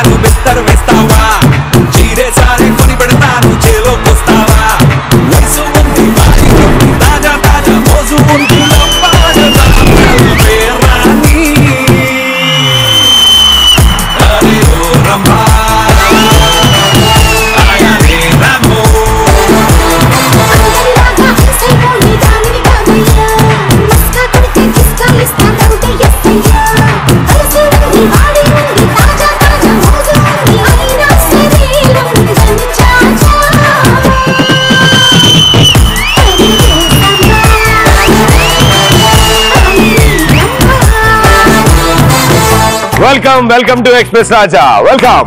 పెడతాను బిస్తర్ వేస్తావా చీరే సారే కొని పెడతాను చేలోకొస్తావా వయసు ఉంది తాజా తాజా మోజు ఉంది welcome to express Raja. Welcome.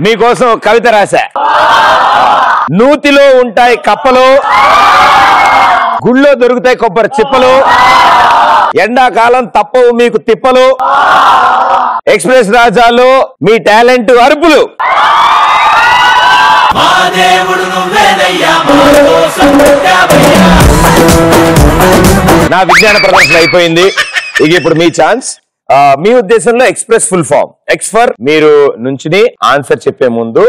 మీకోసం కవిత రాశా. నూతిలో ఉంటాయి కప్పలు, గుళ్ళో దొరుకుతాయి కొబ్బరి చిప్పలు, ఎండాకాలం తప్పవు మీకు తిప్పలు, ఎక్స్ప్రెస్ రాజాలో మీ టాలెంట్ అరుపులు. నా విజ్ఞాన ప్రదర్శన అయిపోయింది. ఇక ఇప్పుడు మీ ఛాన్స్. మీ ఉద్దేశంలో ఎక్స్ప్రెస్ ఫుల్ ఫామ్. ఎక్స్ ఫర్ మీరు నుంచుని ఆన్సర్ చెప్పే ముందు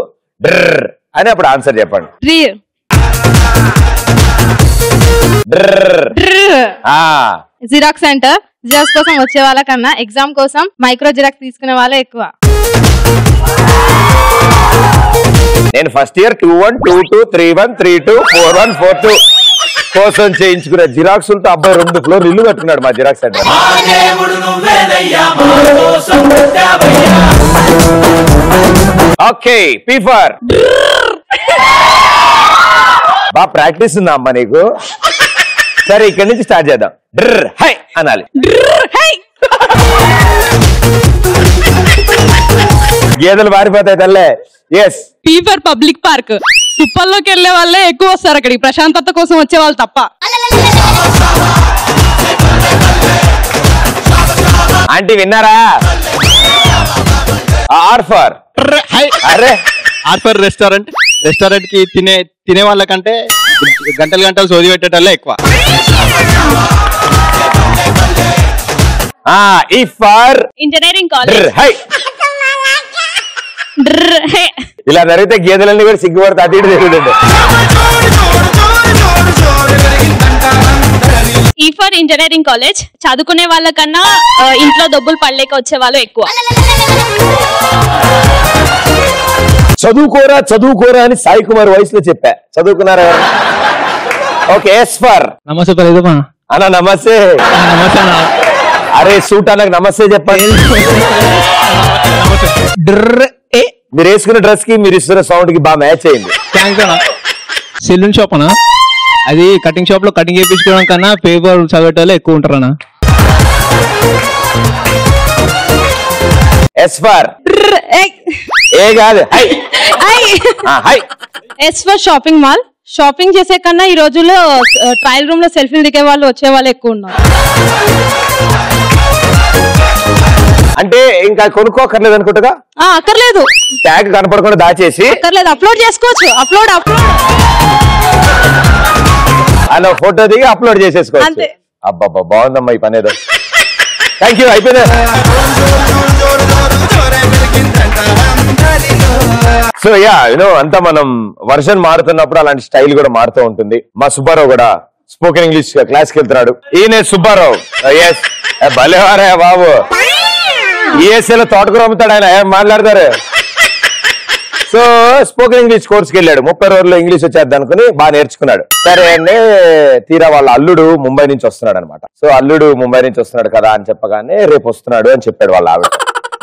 డ్రర్ అని అప్పుడు ఆన్సర్ చెప్పండి. Xerox centre. జిరాక్స్ కోసం వచ్చే వాళ్ళకన్నా ఎగ్జామ్ కోసం మైక్రో జిరాక్స్ తీసుకునే వాళ్ళే ఎక్కువ. నేను ఫస్ట్ ఇయర్ 21, 22, 31, 32, 41, 42 కోసం చేయించుకునే జిరాక్సులతో అబ్బాయి 2 ఫ్లోర్లు ఇల్లు కట్టుకున్నాడు మా జిరాక్స్ సెంటర్. ఓకే, పీఫర్. బాగా ప్రాక్టీస్ ఉందా అమ్మా నీకు? సరే, ఇక్కడి నుంచి స్టార్ట్ చేద్దాం. డ్రర్ హై అనాలి. గేదెలు మారిపోతాయి తల్లే. ఎస్. పీఫర్ public park. తుప్పల్లోకి వెళ్లే వాళ్ళే ఎక్కువ వస్తారు అక్కడికి, ప్రశాంతత కోసం వచ్చే వాళ్ళు తప్ప. ఆంటీ విన్నారా? ఆర్ఫర్. అరే ఆర్ఫర్ రెస్టారెంట్. రెస్టారెంట్ కి తినే వాళ్ళకంటే గంటలు సోది పెట్టేటోళ్ళే ఎక్కువ. ఇఫర్ ఇంజనీరింగ్ కాలేజ్. ఇలా జరిగితే గేదెలన్నీ కూడా సిగ్గుపడితే అటు ఇటు తిరుగుతుంది. ఈఫర్ ఇంజనీరింగ్ కాలేజ్. చదువుకునే వాళ్ళకన్నా ఇంట్లో డబ్బులు పడలేక వచ్చే వాళ్ళు ఎక్కువ. చదువుకోరా అని సాయి కుమార్ వయసులో చెప్పా. చదువుకున్నారా? Okay, S for. నమస్తే అన్నా. నమస్తే. అరే సూట్ అన్నకు నమస్తే చెప్పండి. మీరు వేసుకున్న డ్రెస్ కి మీరు ఇస్తున్న సౌండ్ కి బాగా మ్యాచ్ అయింది. సెలూన్ షాప్ అన్నా. అది కటింగ్ షాప్ లో కటింగ్ చేయించుకోవడం కన్నా పేపర్ చదివేటోళ్ళు ఎక్కువ ఉంటారన్నా. Yes for. ఏ కాదు, S for shopping mall. Shopping చేసే కన్నా ఈ రోజుల్లో ట్రయల్ రూమ్ లో సెల్ఫీలు దిగే వాళ్ళు వచ్చే వాళ్ళు ఎక్కువ ఉన్నారు. అంటే ఇంకా కొనుక్కోకర్లేదు అనుకుంటా. అక్కర్లేదు. ట్యాగ్ కనపడకుండా దాచేసి అక్కర్లేదు, అప్లోడ్ చేసుకోవచ్చు. అప్లోడ్ అలా ఫోటో దిగి అప్లోడ్ చేసేసుకోవచ్చు. అబ్బబ్బా, బాగుందమ్మా ఈ పని ఏదో. Thank you. అయిపోయింది. సో అంతా మనం వర్షన్ మారుతున్నప్పుడు అలాంటి స్టైల్ కూడా మారుతూ ఉంటుంది. మా సుబ్బారావు కూడా స్పోకెన్ ఇంగ్లీష్ క్లాస్కి వెళ్తున్నాడు. ఈయన సుబ్బారావు. ఎస్, భలేవారే బాబు. ఈఎస్ఏలో తోటకూర అమ్ముతాడు ఆయన. ఏం మాట్లాడతారు? సో స్పోకెన్ ఇంగ్లీష్ కోర్స్కి వెళ్ళాడు. 30 రోజుల్లో ఇంగ్లీష్ వచ్చేద్దాం అనుకుని బాగా నేర్చుకున్నాడు. సరే అండి, తీరా వాళ్ళ అల్లుడు ముంబై నుంచి వస్తున్నాడు అనమాట. సో అల్లుడు ముంబై నుంచి వస్తున్నాడు కదా అని చెప్పగానే రేపు వస్తున్నాడు అని చెప్పాడు వాళ్ళ ఆవిడ.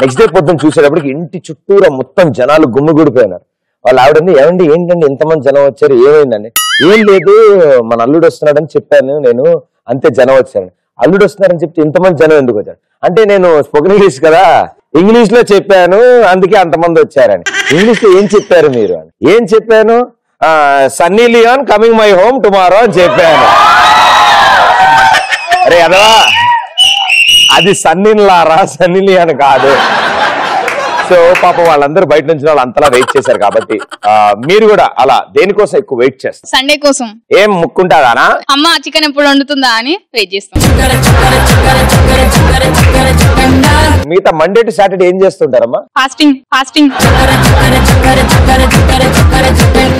నెక్స్ట్ డే పొద్దున్న చూసేటప్పటికి ఇంటి చుట్టూరా మొత్తం జనాలు గుమ్మిగూడిపోయినారు. వాళ్ళ ఆవిడంది, ఏమండి ఏంటండి ఇంతమంది జనం వచ్చారు, ఏమైందండి? ఏం లేదు, మన అల్లుడు వస్తున్నాడని చెప్పాను నేను, అంతే జనం వచ్చాను. అల్లుడు వస్తున్నారని చెప్తే ఇంతమంది జనం ఎందుకు వచ్చారు అంటే, నేను స్పోకెన్ ఇంగ్లీష్ కదా, ఇంగ్లీష్ లో చెప్పాను అందుకే అంతమంది వచ్చారని. ఇంగ్లీష్ లో ఏం చెప్పారు మీరు అని. ఏం చెప్పాను? Sunny Leone coming my home tomorrow అని చెప్పాను. అరే అదవా, అది సన్నీ లియోన్ కాదు. సో పాపం వాళ్ళందరూ బయట నుంచి వాళ్ళు అంతలా వెయిట్ చేశారు కాబట్టి మీరు కూడా అలా దేనికోసం ఎక్కువ వెయిట్ చేస్తారు? సండే కోసం. ఏం ముక్కుంటాదానా? అమ్మ చికెన్ ఎప్పుడు వండుతుందా అని వెయిట్ చేస్తాం. మిగతా మండే టు సాటర్డే ఏం చేస్తుంటారమ్మా? ఫాస్టింగ్.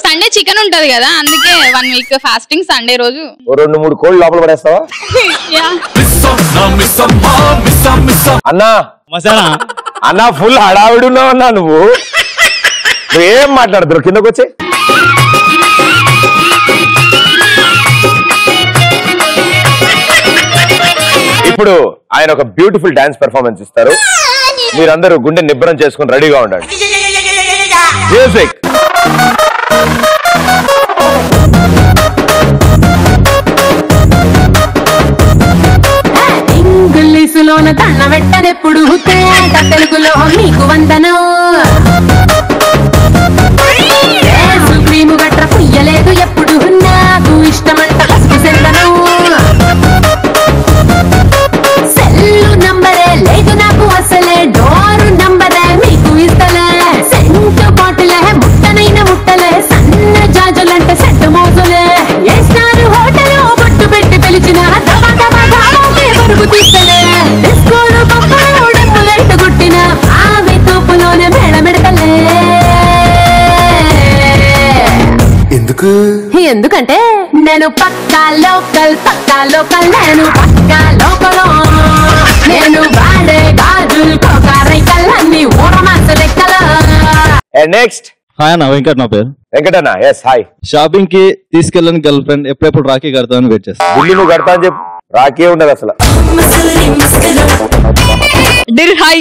సండే చికెన్ ఉంటది కదా, అందుకే 1 వీక్ ఫాస్టింగ్. సండే రోజు 2-3 కోళ్ళు లోపల పడేస్తావా? అన్నా అన్నా ఫుల్ హడావిడి ఉన్నావు అన్నా. నువ్వేం మాట్లాడుతున్నావు? కిందకు వచ్చి ఇప్పుడు ఆయన ఒక బ్యూటిఫుల్ డాన్స్ పెర్ఫార్మెన్స్ ఇస్తారు. మీరందరూ గుండె నిబ్బరం చేసుకుని రెడీగా ఉండండి. మ్యూజిక్. ఇంగ్లీషులోన తన్న వెట్టనెప్పుడు తెలుగులో మీకు వందనం. క్రీము గట్ర పుయ్యలేదు ఎప్పుడు, నాకు ఇష్టమంట సెందనం. సెల్లు నంబరే లేదు నాకు అసలే, డోరు నంబరే మీకు ఇస్తలే. సెంటు బాటిలే ముట్టనైన ముట్టలే, సన్న జాజులంటే సెట్టు మోజులే. ఏ స్టార్ హోటల్ బొట్టు పెట్టి పిలిచిన పరుగు తీస్తలే. డిస్కోలు పప్పులు డబ్బులెట్టు గుట్టిన ఆమె తోపులోనే మేడమెడతలే. ఎందుకంటే నేను పక్కా లోకల్ నేను పక్కా లోకలో. నేను వాడే గాజులు కోకారైకల్లన్నీ ఊరమాస లెక్కల. నెక్స్ట్. హాయ్ అన్న, వెంకట్ నా పేరు. వెంకటన్న. Yes hi. షాపింగ్ కి తీసుకెళ్ళని గర్ల్ ఫ్రెండ్ ఎప్పుడెప్పుడు రాఖీ కడతామని వెయిట్ చేస్తాను. ఢిల్లీ నువ్వు కడతా అని చెప్పు, రాకే ఉండదు అసలు. Dill hi.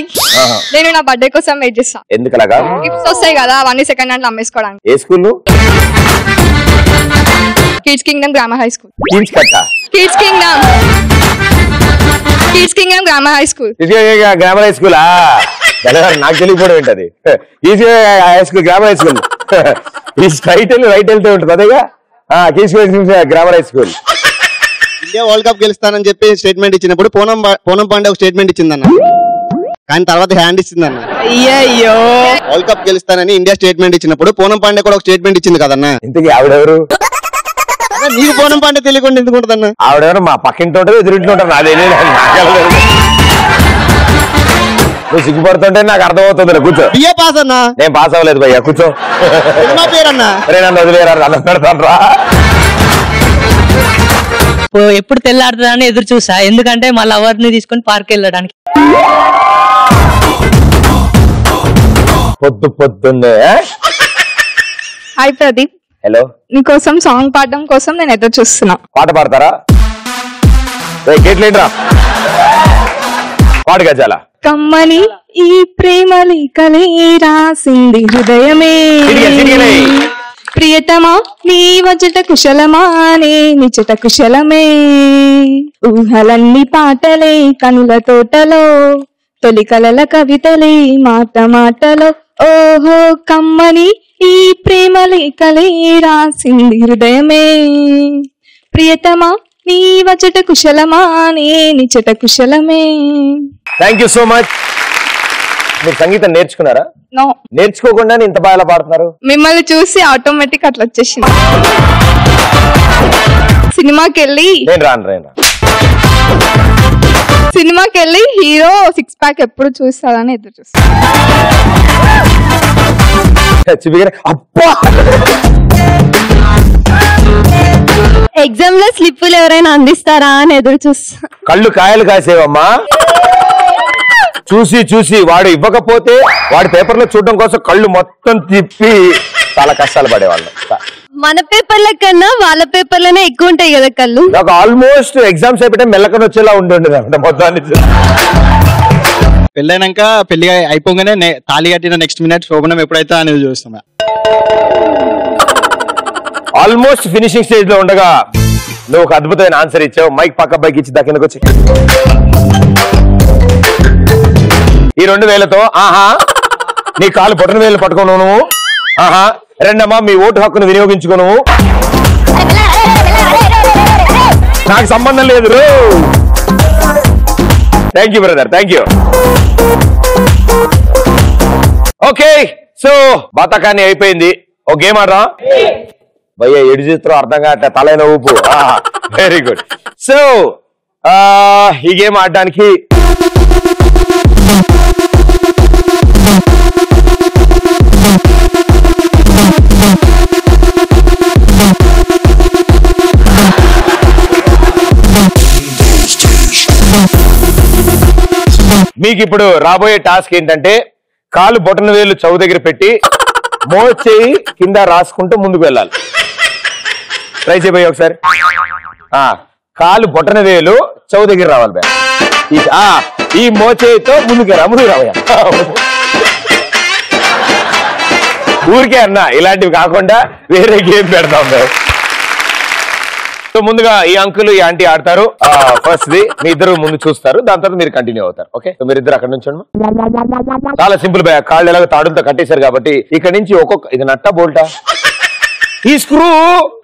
నేను నా బర్త్డే కోసం వెయిట్ చేస్తా. ఎందుకలాగా? గిఫ్ట్స్ వస్తాయి కదా, అవన్నీ సెకండ్ హ్యాండ్ అమ్మేసుకోవడానికి. ఏ school? Kids Kingdom grammar high school. Kids Kingdom grammar high school. Grammar high స్కూలా? నాకు తెలియకపోవడం ఏంటది. High school, grammar high school. ఈ స్ట్రైట్ వెళ్ళి రైట్ వెళ్తే ఉంటుంది అదేగా. Grammar high school. India world cup గెలుస్తానని చెప్పి స్టేట్మెంట్ ఇచ్చినప్పుడు పూనం పాండే ఒక స్టేట్మెంట్ ఇచ్చిందన్న, కానీ తర్వాత హ్యాండ్ ఇచ్చిందన్న. అయ్యో, వరల్డ్ కప్ గెలుస్తానని ఇండియా స్టేట్మెంట్ ఇచ్చినప్పుడు పూనం పాండే కూడా ఒక స్టేట్మెంట్ ఇచ్చింది కదన్న. ఇంతకీ ఆవిడెవరు? నీకు పూనం పాండే తెలియకుండా ఎందుకు ఉంటుందన్న? ఆవిడెవరు? మా పక్కింటి ఉంటుంది, ఎదురింటి ఉంటుంది. అదే నువ్వు సిగ్గుపడుతుంటే నాకు అర్థమవుతుంది. కూర్చో. బిఏ పాస్ అన్న. నేను పాస్ అవ్వలేదు భయ్యా, కూర్చో. పేరన్నా నన్ను వదిలేరా, అన్నం పెడతాను రా. ఎప్పుడు తెల్లారుతుందని ఎదురు చూసా, ఎందుకంటే మా లవర్ ని తీసుకొని పార్క్ వెళ్ళడానికి. పొద్దున్నే. హాయ్ ప్రదీప్. హలో. నీకోసం సాంగ్ పాడడం కోసం నేను ఎదురు చూస్తున్నా. పాట పాడతారా? గేట్లేంట్రా, పాడు గజాల. కమ్మని ఈ ప్రేమలి కలే రాసింది హృదయమే, ప్రియతమా నీ వచట కుశలమానే నిచట కుశలమే. ఊహలన్నీ పాటలే కనుల తోటలో, తొలి కలల కవితలే మాట మాటలో. ఓహో కమ్మని ఈ ప్రేమలి కలే రాసింది హృదయమే, ప్రియతమా నీ వచట కుశలమానే నిచట కుశలమే. Thank you so much. మీరు సంగీతం నేర్చుకున్నారా? నో. నేర్చుకోకుండానే ఇంత బాగా పాడుతున్నారు? మిమ్మల్ని చూసి ఆటోమేటిక్ అట్లా వచ్చేసింది. సినిమాకి వెళ్ళి హీరో 6 ప్యాక్ ఎప్పుడు చూస్తారని ఎదురు చూస్తా. ఎగ్జామ్ లో స్లిప్పులు ఎవరైనా అందిస్తారా అని ఎదురు చూస్తా. కళ్ళు కాయలు కాసేవమ్మా. చూసి వాడు ఇవ్వకపోతే వాడి పేపర్ లో చూడడం కోసం కళ్ళు మొత్తం తిప్పి చాలా కష్టాలు పడేవాళ్ళు. మన పేపర్ల కన్నా వాళ్ళ పేపర్లనే ఎక్కువ ఉంటాయి కదా కళ్ళు. నాకు ఆల్మోస్ట్ ఎగ్జామ్స్ అయిపోతే మెల్లకని వచ్చేలా ఉంటుండేది అంట మొత్తాన్ని. పెళ్ళైనాక పెళ్లి అయిపోగానే తాళి కట్టిన నెక్స్ట్ మినిట్ శోభనం ఎప్పుడైతే అనేది చూస్తున్నా. ఆల్మోస్ట్ ఫినిషింగ్ స్టేజ్ లో ఉండగా నువ్వు ఒక అద్భుతమైన ఆన్సర్ ఇచ్చావు. మైక్ పక్క బైక్ ఇచ్చి దక్కిందకు వచ్చి ఈ 2000తో ఆహా నీ కాలు పొట్టన వేలు పట్టుకోను నువ్వు. ఆహా రెండమ్మా మీ ఓటు హక్కును వినియోగించుకోను. నాకు సంబంధం లేదు. Thank you brother, thank you. Okay so బతకాన్ని అయిపోయింది. ఒక గేమ్ ఆడరా భయ్య, ఎడు చేస్తారో అర్థం కావట్లే, తలైన ఊపు. Very good. సో ఈ గేమ్ ఆడడానికి మీకు ఇప్పుడు రాబోయే టాస్క్ ఏంటంటే కాలు బొటన వేలు చౌ దగ్గర పెట్టి మోచేయి కింద రాసుకుంటూ ముందుకు వెళ్ళాలి. ట్రై చేయబోయే ఒకసారి. కాలు బొటన వేలు చౌ దగ్గర రావాలి బే. ఈ మోచేయితో ముందుకు రావయ్యా. ఊరికే అన్నా, ఇలాంటివి కాకుండా వేరే గేమ్ పెడతాం మేము. సో ముందుగా ఈ అంకుల్ ఈ ఆంటీ ఆడతారు. ఫస్ట్ ది మీ ఇద్దరు ముందు చూస్తారు, దాని తర్వాత మీరు కంటిన్యూ అవుతారు. ఓకే, సో మీరు ఇద్దరు అక్కడ నుంచి చాలా సింపుల్ భయ. కాళ్ళు ఎలాగో తాడులతో కట్టేశారు కాబట్టి ఇక్కడ నుంచి ఒక్కొక్క, ఇది నట్టా బోల్టా, ఈ స్క్రూ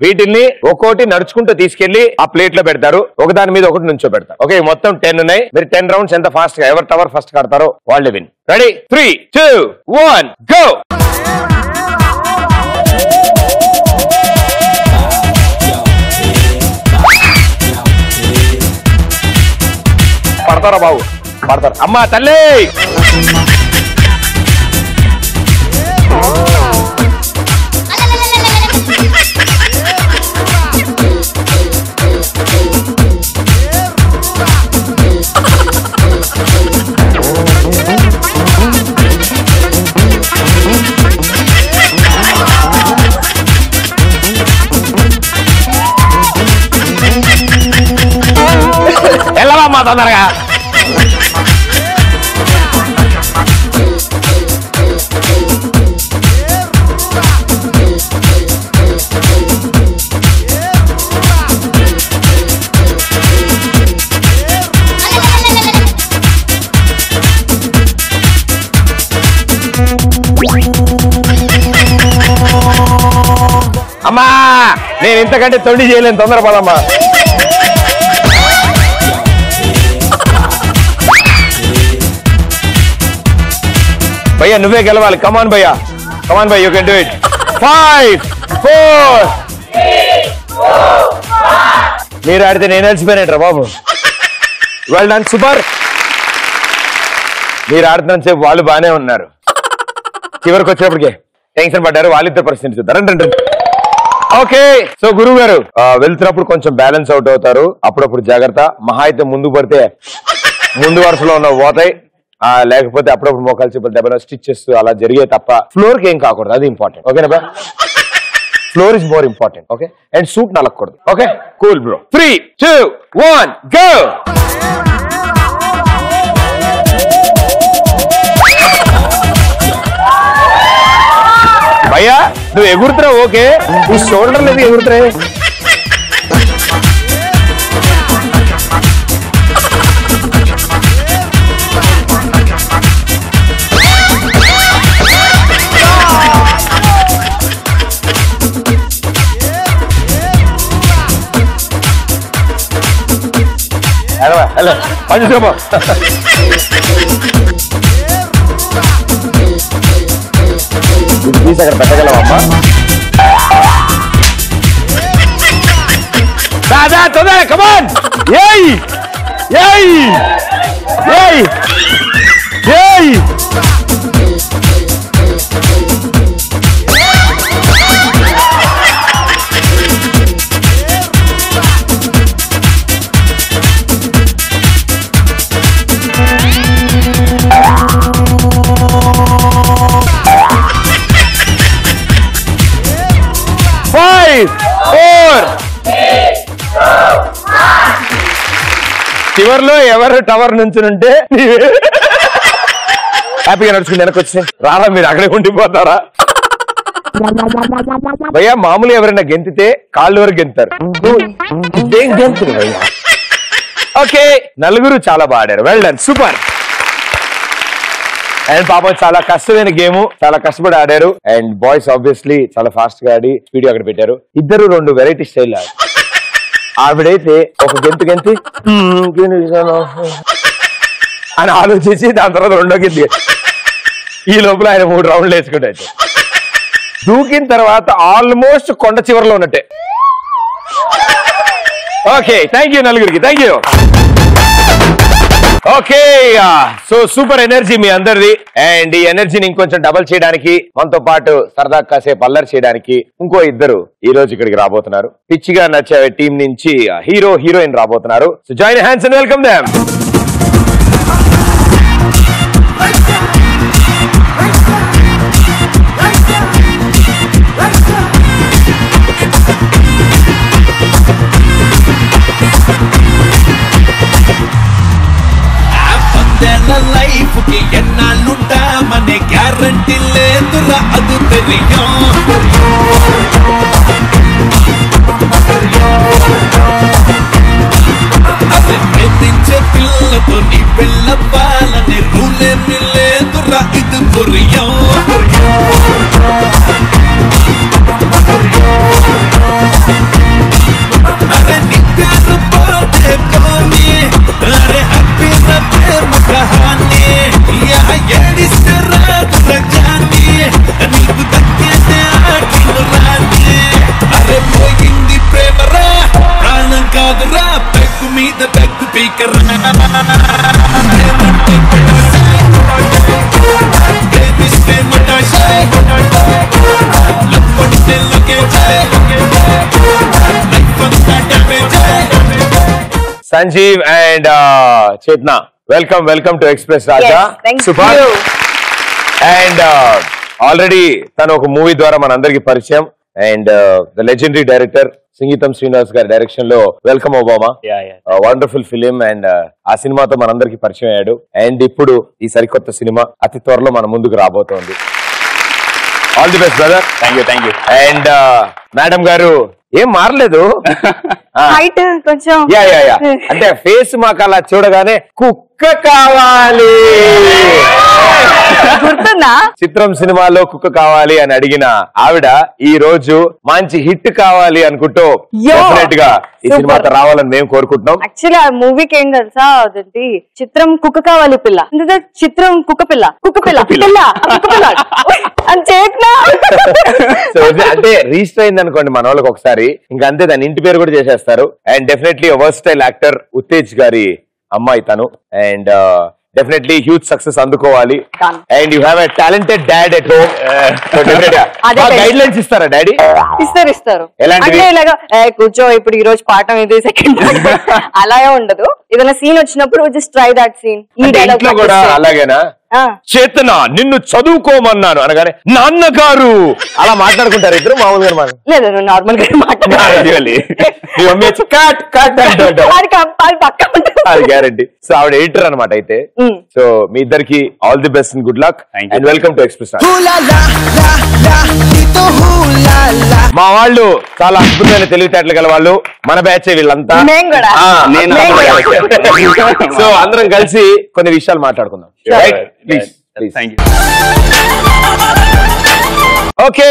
వీటిని ఒక్కోటి నడుచుకుంటూ తీసుకెళ్లి ఆ ప్లేట్ లో పెడతారు. ఒకదాని మీద ఒకటి నుంచో పెడతారు. ఓకే, మొత్తం 10 ఉన్నాయి. మీరు 10 రౌండ్స్ ఎంత ఫాస్ట్ గా ఎవరు టవర్ ఫస్ట్ కడతారో వాళ్ళే విన్. Ready 3, 2, 1 go. పడతారా బాబు, పడతారు. అమ్మా తల్లి, వెళ్ళవమ్మా తొందరగా. అమ్మా నేను ఇంతకంటే తొండి చేయలేను, తొందరపడమ్మా. భయ్యా నువ్వే గెలవాలి. కమాన్ భయ్యా, కమాన్ భయ్య, యూ కెన్ డూ ఇట్. 5, 4 మీరు ఆడితే నేను అలసిపోయినట్రా బాబు. Well done, super. మీరు ఆడుతున్న సేపు వాళ్ళు బాగానే ఉన్నారు, చివరికి వచ్చేప్పటికే టెన్షన్ పడ్డారు. వాళ్ళిద్దరు పరిస్థితి చూద్దారు. ఓకే, సో గురువు గారు వెళ్తున్నప్పుడు కొంచెం బ్యాలెన్స్ అవుట్ అవుతారు, అప్పుడప్పుడు జాగ్రత్త. మహా అయితే ముందు పడితే ముందు వరుసలో ఉన్న పోతాయి, లేకపోతే అప్పుడప్పుడు మోకాలు చెప్పలు దెబ్బ స్టిచ్చెస్ అలా జరిగే తప్ప ఫ్లోర్ కి ఏం కాకూడదు, అది ఇంపార్టెంట్. ఓకేనా బా, floor is more important. Okay, and suit నలగకూడదు. Okay, cool bro. 3, 2, 1 గో. భయ్యా నువ్వు ఎగురుతున్నావు, ఓకే, ఈ షోల్డర్ లేదు ఎగురుతున్నాయి. హలో పంచుకోమా. ఇది తీసి అక్కడ పెట్టగలవమ్మా. దాదా తొందర, కమాన్. ఏయ్ ఏయ్ ఏయ్ ఏయ్. చివర్లో ఎవరు టవర్ నుంచి ఉంటే హ్యాపీగా నడుచుకుని వెనక్కి వచ్చి రారా, మీరు అక్కడే ఉండిపోతారా భయ్యా? మామూలు ఎవరైనా గెంతితే కాళ్ళు వరకు గెంతారు, గెంతులు భయ్యా. ఓకే, నలుగురు చాలా బాగా ఆడారు. Well done, super. అండ్ పాపం చాలా కష్టమైన గేమ్, చాలా కష్టపడి ఆడారు. అండ్ బాయ్స్ ఆబ్వియస్లీ చాలా ఫాస్ట్ గా ఆడి స్పీడ్ అక్కడ పెట్టారు. ఇద్దరు 2 వెరైటీ స్టైల్ ఆడారు. ఆవిడైతే ఒక గెంతి అని ఆలోచించి దాని తర్వాత 2వ గెంతి ఈ లోపల ఆయన 3 రౌండ్లు వేసుకుంటే దూకిన తర్వాత ఆల్మోస్ట్ కొండ చివరిలో ఉన్నట్టే. ఓకే, థ్యాంక్ యూ నలుగురికి, thank you. Okay, so super energy మీ అందరిది. అండ్ ఈ ఎనర్జీని ఇంకొంచెం డబల్ చేయడానికి, మనతో పాటు సరదా కాసేపు అల్లరి చేయడానికి ఇంకో ఇద్దరు ఈ రోజు ఇక్కడికి రాబోతున్నారు. పిచ్చిగా నచ్చే టీం నుంచి హీరో హీరోయిన్ రాబోతున్నారు. So join hands and welcome them. Life కి ఎన్నాళ్ళుంటామనే గ్యారంటీ లేదురా, అది తెలియం. అదే ప్రేమించే పిల్లతో నీ పెళ్ళవ్వాలనే రూలేమి లేదురా, ఇది పురియం. అరే నీ పేరు పోతే పోనీ, అరే హ్యాపీ ప్రేమ కహానీ, ఏడిస్తే రాదురా జానీ, నీకు దక్కేదే ఆకిను రానీ. అరే పోయింది ప్రేమరా, ప్రాణం కాదురా, పెగ్గు మీద పెగ్గు పీకరా. ప్రేమిస్తే మటాషాయ్, లప్పడితే లగేజాయ్, లైఫ్ అంతా డ్యామేజాయ్. సంజీవ్ అండ్ చేతన, welcome to express Raja. Super. And already తను ఒక మూవీ ద్వారా మనందరికి పరిచయం. అండ్ ద లెజెండరీ డైరెక్టర్ సంగీతం శ్రీనివాస్ గారి డైరెక్షన్ లో welcome Obama, wonderful film. And ఆ సినిమాతో మనందరికి పరిచయం అయ్యాడు. అండ్ ఇప్పుడు ఈ సరికొత్త సినిమా అతి త్వరలో మన ముందుకు రాబోతోంది. All the best brother. Thank you. And madam గారు ఏం మారలేదు, హైట్ కొంచెం అంటే ఫేస్ మాకు అలా చూడగానే కుక్క కావాలి గుర్తుందా? చిత్రం సినిమాలో కుక్క కావాలి అని అడిగిన ఆవిడ ఈ రోజు మంచి హిట్ కావాలి అనుకుంటూ డెఫినెట్ గా ఈ సినిమాతో రావాలని మేము కోరుకుంటున్నాం. యాక్చువల్లీ ఆ మూవీకి ఏం తెలుసా, అదేంటి చిత్రం కుక్క కావాలి పిల్ల, చిత్రం కుక్క పిల్ల పిల్ల అని చేసినా అంటే రిజిస్టర్ అయింది అనుకోండి మన వాళ్ళకి ఒకసారి, ఇంకా అంతే దాని ఇంటి పేరు కూడా చేసేస్తారు. And definitely versatile actor Uttej garu అమ్మాయి తను. అండ్ డెఫినెట్లీ హ్యూజ్ సక్సెస్ అందుకోవాలి. And you have a talented dad at home. Guidelines ఇస్తారా డాడీ? ఇస్తారు. ఎలాంటి? ఇలాగా కూర్చో, ఇప్పుడు ఈ రోజు పాఠం ఇది సెకండ్ అలాగే ఉండదు. ఏదైనా సీన్ వచ్చినప్పుడు జస్ట్ ట్రై దట్ సీన్. ఈ డైలాగ్ కూడా అలాగేనా? చేతన నిన్ను చదువుకోమన్నాను అనగానే నాన్నగారు అలా మాట్లాడుకుంటారు ఇద్దరు మామూలుగా? లేదు, నార్మల్ గా గ్యారంటీ. సో ఆవిడ ఎడిటర్ అనమాట అయితే. సో మీ ఇద్దరికి all the best and good luck and welcome to express. మా వాళ్ళు చాలా అద్భుతమైన తెలివితేటలు గల వాళ్ళు, మన బ్యాచ్ వీళ్ళంతా. సో అందరం కలిసి కొన్ని విషయాలు మాట్లాడుకుందాం. Okay,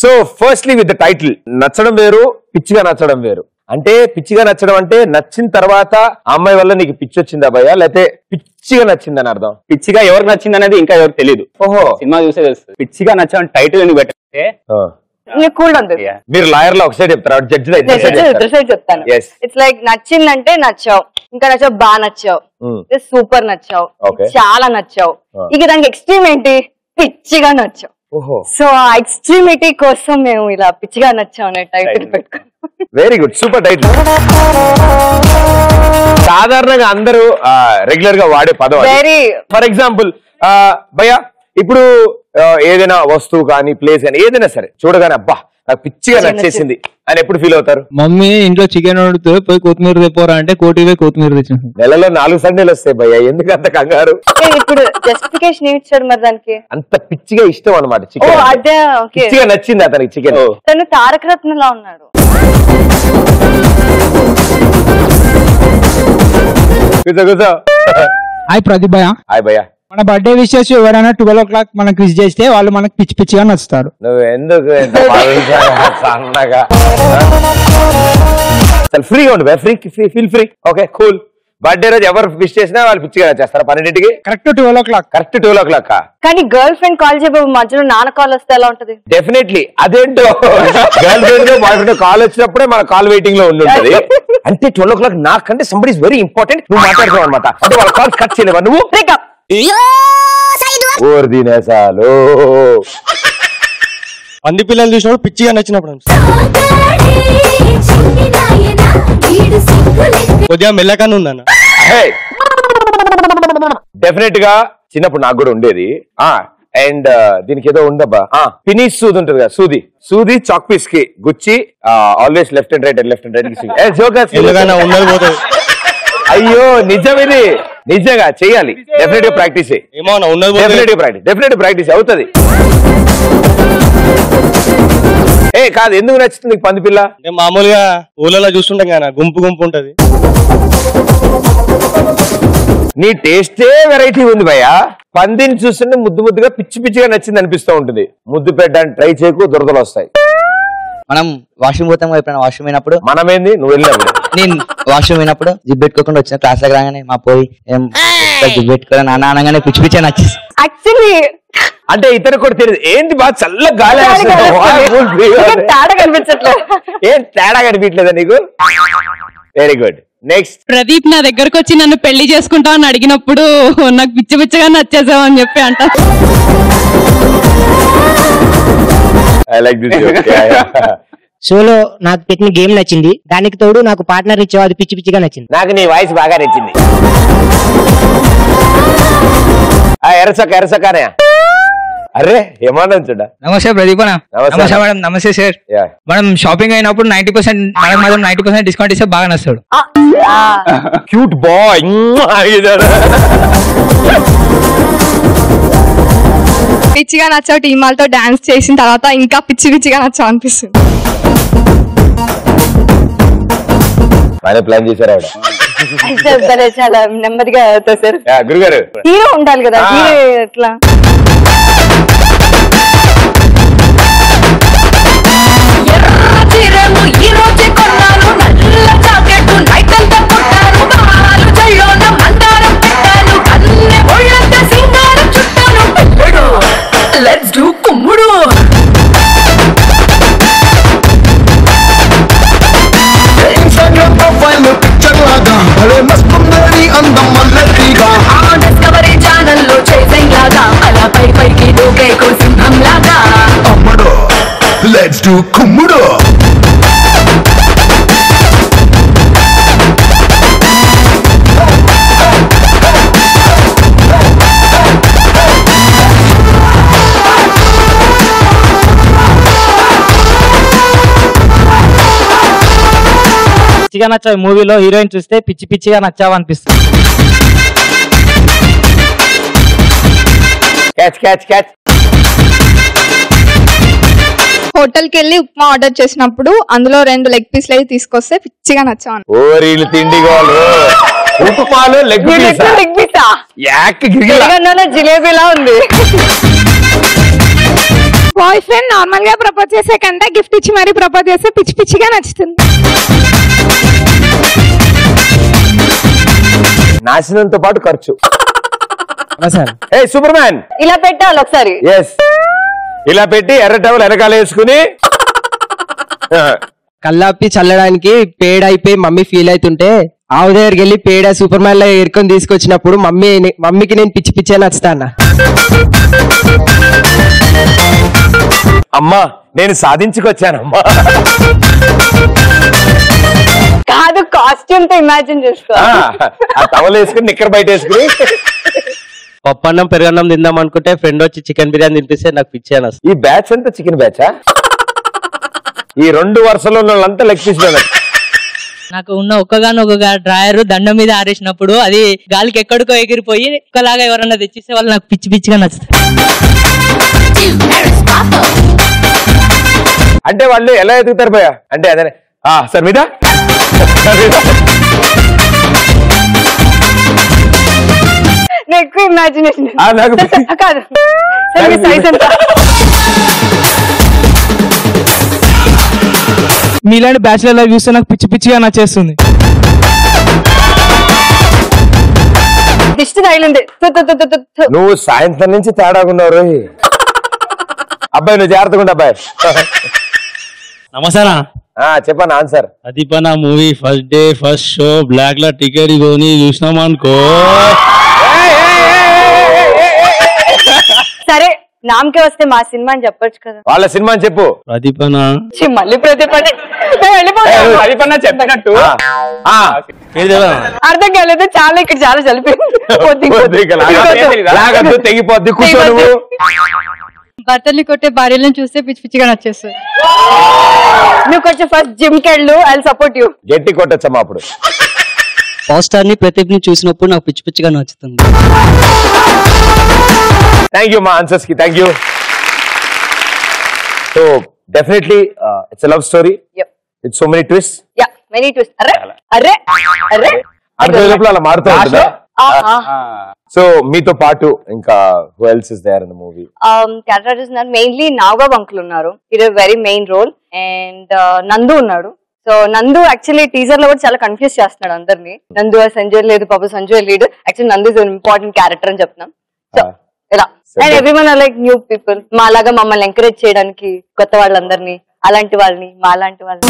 so firstly with the title, నచ్చడం వేరు పిచ్చిగా నచ్చడం వేరు. అంటే పిచ్చిగా నచ్చడం అంటే నచ్చిన తర్వాత అమ్మాయి వల్ల నీకు పిచ్చి వచ్చిందా భయ్యా, లేకపోతే పిచ్చిగా నచ్చిందని అర్థం? పిచ్చిగా ఎవరికి నచ్చింది అనేది ఇంకా ఎవరికి తెలియదు. ఓహో, సినిమా చూసే తెలుస్తుంది. పిచ్చిగా నచ్చడం టైటిల్ ఎందుకు పెట్టంటే మీరు లాయర్ లో ఒక సైడ్ చెప్తారు, జడ్జి చెప్తాను. ఇట్స్ లైక్ నచ్చిందంటే నచ్చావు, ఇంకా నచ్చావు, బాగా నచ్చావు, సూపర్ నచ్చావు, చాలా నచ్చావు. ఇక దానికి ఎక్స్ట్రీమ్ ఏంటి, పిచ్చిగా నచ్చావు. సో ఆ ఎక్స్ట్రీమిటీ కోసం మేము ఇలా పిచ్చిగా నచ్చాం అనే టైటిల్ పెట్టుకున్నాం. Very good, super title. సాధారణంగా అందరూ రెగ్యులర్ గా వాడే పదం. ఫర్ ఎగ్జాంపుల్ భయ్యా, ఇప్పుడు ఏదైనా వస్తువు కానీ ప్లేస్ కానీ ఏదైనా సరే చూడగానే అబ్బా నాకు పిచ్చిగా నచ్చేసింది అని ఎప్పుడు ఫీల్ అవుతారు? మమ్మీ ఇంట్లో చికెన్ వండుతూ పోయి కొత్తిమీర తెపోరా అంటే కోటి కొత్తిమీర తెచ్చింది. నెలలో 4 సండేలు వస్తాయి భయ్యా, ఎందుకు అంత కంగారు? ఇప్పుడు జస్టిఫికేషన్ ఏమి ఇచ్చాడు మరి దానికి? అంత పిచ్చిగా ఇష్టం అనమాట చికెన్, పిచ్చిగా నచ్చింది అతనికి చికెన్. తను తారక రత్నలా ఉన్నాడు. కూర్చో. హాయ్ ప్రదీప్ భయ్యా. హాయ్ భయ్యా. మన బర్త్డే విషెస్ ఎవరైనా 12 o'clock మనకు విష్ చేస్తే వాళ్ళు మనకు పిచ్చి పిచ్చిగా నచ్చుతారు. నువ్వు ఎందుకు సన్నగా? ఫ్రీగా ఉండు, feel free. Okay cool. Birthday రోజు ఎవరు విష్ చేసినా వాళ్ళు పిచ్చిగా చేస్తారా 12కి? Correct 12 o'clock. Correct 12 o'clock. కానీ గర్ల్ ఫ్రెండ్ కాల్ చెప్పే మధ్యలో నాన్న కాల్ వస్తే ఎలా ఉంటది? డెఫినెట్లీ అదేంటో girl friend boy friend call వచ్చినప్పుడే మన కాల్ వెయిటింగ్ లో ఉండుంటది. అంటే 12 o'clock నాకంటే సంబడి ఇస్ వెరీ ఇంపార్టెంట్, నువ్వు మాట్లాడుతావు అనమాట. అంటే వాళ్ళ కాల్ కట్ చేయలేవా నువ్వు? ఓర్ దినేసాలు అన్ని పిల్లలు చూసినప్పుడు పిచ్చిగా నచ్చినప్పుడు కొద్దిగా మెల్లగానే ఉందన్న. డెఫినెట్ గా చిన్నప్పుడు నాకు కూడా ఉండేది. అండ్ దీనికి ఏదో ఉండబ్బా, ఫినిష్ సూది ఉంటుంది కదా, సూది చాక్ పీస్ కి గుచ్చి ఆల్వేస్ లెఫ్ట్ అండ్ రైట్ పోతుంది. అయ్యో నిజం, ఇది నిజంగా చెయ్యాలి. డెఫినెట్ గా ప్రాక్టీస్ ప్రాక్టీస్ అవుతుంది. కాదు, ఎందుకు నచ్చుతుంది నీకు పందిపిల్ల? మామూలుగా ఊళ్ళలో చూస్తుంటాం కదా, గుంపు ఉంటది. నీ టేస్టే వెరైటీ ఉంది భయ్యా. పందిని చూస్తుంటే ముద్దుగా పిచ్చిగా నచ్చింది అనిపిస్తూ ఉంటుంది. ముద్దు పెట్టడానికి ట్రై చేయకు, దురదలు వస్తాయి. మనం వాష్రూమ్ పోతాం, ఎప్పుడైనా వాష్రూమ్ అయినప్పుడు. మనమేంది నువ్వు వెళ్ళినప్పుడు? నేను వాష్రూమ్ అయినప్పుడు జిప్ పెట్టుకోకుండా వచ్చిన క్లాస్ లో రాగానే మా పోయి జిప్ పెట్టుకోవడం నాన్న అనగానే పిచ్చి నచ్చేసి. అంటే ఇతను కూడా తెలియదు ఏంటి బాగా చల్ల గాలి ఏం తేడా కనిపించలేదా నీకు? Very good. నెక్స్ట్, ప్రదీప్ నా దగ్గరకు వచ్చి నన్ను పెళ్లి చేసుకుంటావు అని అడిగినప్పుడు నాకు పిచ్చిగా నచ్చేసావు అని చెప్పి అంట. I like this joke. షోలో నాకు పెట్టిన గేమ్ నచ్చింది, దానికి తోడు నాకు పార్ట్నర్ ఇచ్చావు, అది పిచ్చిగా నచ్చింది. నాకు నీ వాయిస్ బాగా నచ్చింది. ఎరసకానే అరే ఏమన్నా చూడా. నమస్తే ప్రదీప్ అన్న. నమస్తే మేడం. నమస్తే సార్. మనం షాపింగ్ అయినప్పుడు 90% మనకు మాత్రం 90% డిస్కౌంట్ ఇస్తే బాగా నచ్చాడు. Cute boy. పిచ్చిగా నచ్చావు టీమ్ వాళ్ళతో డాన్స్ చేసిన తర్వాత ఇంకా పిచ్చిగా నచ్చావు అనిపిస్తుంది. ప్లాన్ చేశారు చాలా నెమ్మదిగా అవుతుంది సార్. గురుగారు హీరో ఉండాలి కదా, హీరో ఎట్లా? Let's do కుమ్ముడు. ఇన్స్టాగ్రామ్ ప్రొఫైల్ పిక్చర్ లాగా భలే మస్తుందని అందం మల్లెగా. డిస్కవరీ ఛానల్ లో చేసింగ్ లాగా అలా పైకి దూకే సింహం లాగా. అమ్మడు లెట్స్ డు కుమ్ముడు. పిచ్చిగా నచ్చావు మూవీలో హీరోయిన్ చూస్తే పిచ్చిగా నచ్చావు అనిపిస్తుంది. హోటల్ కి వెళ్ళి ఉప్మా ఆర్డర్ చేసినప్పుడు అందులో 2 లెగ్ పీస్లు అయితే తీసుకొస్తే పిచ్చిగా నచ్చావు. ఓరీలు తిండి గోలు ఉప్మాలో లెగ్ పీసా జిలేబీలా ఉంది. బాయ్ ఫ్రెండ్ నార్మల్ గా ప్రపోజ్ చేసే కంటే గిఫ్ట్ ఇచ్చి మరీ ప్రపోజ్ చేస్తే పిచ్చిగా నచ్చుతుంది. నాశనంతో పాటు ఖర్చు. సూపర్ మ్యాన్ ఇలా పెట్టాలి ఒకసారి. ఇలా పెట్టి ఎర్ర టవల్ ఎరకాల వేసుకుని కల్లాపి చల్లడానికి పేడ అయిపోయి మమ్మీ ఫీల్ అవుతుంటే ఆవు దగ్గరికి వెళ్ళి పేడ సూపర్ మ్యాన్ లో ఏరుకొని తీసుకొచ్చినప్పుడు మమ్మీకి నేను పిచ్చి నచ్చుతాను. అమ్మా నేను సాధించుకొచ్చానమ్మా. కాదు, కాస్ట్యూమ్ తో ఇమాజిన్ చేసుకో. ఆ టవల్ వేసుకుని నిక్కర్ బయట వేసుకుని పప్పన్నం పెరుగన్నం తిందాం అనుకుంటే ఫ్రెండ్ వచ్చి చికెన్ బిర్యానీ తినిపిస్తే నాకు పిచ్చాను. ఈ బ్యాచ్ అంతా చికెన్ బ్యాచా? ఈ 2 వరుసలో అంతా లెగ్ పీస్. నాకు ఉన్న ఒక్కగానొక్క డ్రాయర్ దండం మీద ఆరేసినప్పుడు అది గాలికి ఎక్కడికో ఎగిరిపోయి ఒక్కలాగా ఎవరన్నా తెచ్చిస్తే వాళ్ళు నాకు పిచ్చిగా నచ్చుతారు. అంటే వాళ్ళు ఎలా ఎదుగుతారు భయ్యా? అంటే అదే సార్ మీద ఎక్కువ ఇమాజినేషన్ కాదు. మీలాంటి బ్యాచిలర్ లైఫ్ చూస్తే నాకు పిచ్చిగా నచ్చేస్తుంది. దిష్టి తగిలింది. నువ్వు సాయంత్రం నుంచి తేడాకున్నావు రోహి. అబ్బాయి నువ్వు జాగ్రత్తగా ఉండు అబ్బాయి. నమస్కారం. చెప్పండి ఆన్సర్. ప్రదీపన movie first day first show black లో టికెట్ కొని చూసినాం అనుకో. సరే నామకే వస్తే మా సినిమా అని చెప్పొచ్చు కదా. వాళ్ళ సినిమా అని చెప్పు. ప్రదీపన మళ్ళీ ప్రదీపన చెప్పినట్టు అర్థం కాలేదు. చాలా ఇక్కడ చాలా చలిపోయింది. తెగిపోద్ది. కూర్చో నువ్వు. భర్తల్ని కొట్టే భార్యలను చూస్తే పిచ్చి పిచ్చిగా నచ్చేస్తుంది. నువ్వు కొంచెం ఫస్ట్ జిమ్ కి వెళ్ళు. I support you. గట్టి కొట్టచ్చమ్మా అప్పుడు. పవర్ స్టార్ ని ప్రదీప్ ని చూసినప్పుడు నాకు పిచ్చి పిచ్చిగా నచ్చుతుంది. థ్యాంక్ యూ మా ఆన్సర్స్ కి. Thank you. So definitely it's love story. It's so many twist. Yeah many twist. అరే అరే అరే అర్థం అలా మారుతూ ఉంటుంది. సో మీతో పాటు ఇంకా who else is there in the movie? Characters ఉన్నారు. మెయిన్లీ నాగబాబు అంకుల్ ఉన్నారు. ఇది వెరీ మెయిన్ రోల్. అండ్ నందు ఉన్నాడు. సో నందు యాక్చువల్లీ టీజర్ లో కూడా చాలా కన్ఫ్యూజ్ చేస్తున్నాడు అందరినీ. నందు సంజయ్ లేదు పాప, Sanjay lead. Actually Nandu is important character అని చెప్తున్నాం. సో ఇలా and everyone are like new people. మాలాగా మమ్మల్ని ఎంకరేజ్ చేయడానికి కొత్త వాళ్ళందరినీ, అలాంటి వాళ్ళని, మాలాంటి వాళ్ళని.